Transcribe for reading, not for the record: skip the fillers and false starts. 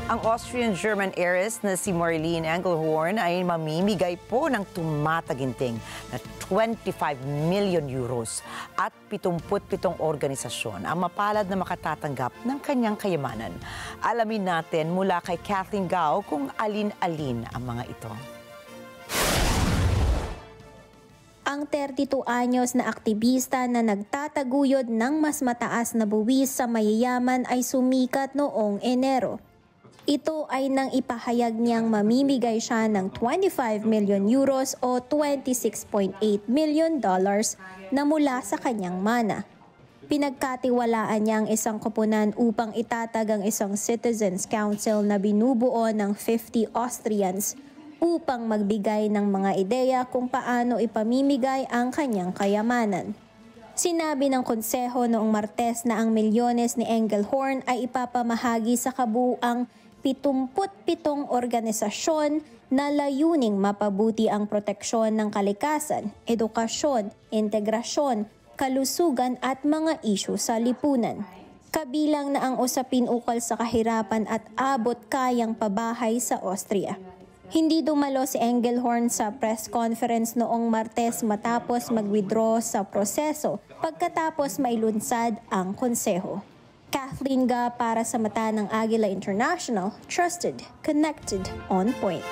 Ang Austrian-German heiress na si Marlene Engelhorn ay mamimigay po ng tumataginting na 25 million euros at 77 organisasyon ang mapalad na makatatanggap ng kanyang kayamanan. Alamin natin mula kay Kathleen Gao kung alin-alin ang mga ito. Ang 32 anyos na aktivista na nagtataguyod ng mas mataas na buwis sa mayayaman ay sumikat noong Enero. Ito ay nang ipahayag niyang mamimigay siya ng 25 million euros o $26.8 million na mula sa kanyang mana. Pinagkatiwalaan niya ang isang koponan upang itatag ang isang Citizens Council na binubuo ng 50 Austrians upang magbigay ng mga ideya kung paano ipamimigay ang kanyang kayamanan. Sinabi ng konseho noong Martes na ang milyones ni Engelhorn ay ipapamahagi sa kabuuang 77 organisasyon na layuning mapabuti ang proteksyon ng kalikasan, edukasyon, integrasyon, kalusugan at mga isyu sa lipunan. Kabilang na ang usapin ukol sa kahirapan at abot kayang pabahay sa Austria. Hindi dumalo si Engelhorn sa press conference noong Martes matapos mag-withdraw sa proseso pagkatapos mailunsad ang konseho. Kathleen Ga para sa mata ng Agila International, trusted, connected, on point.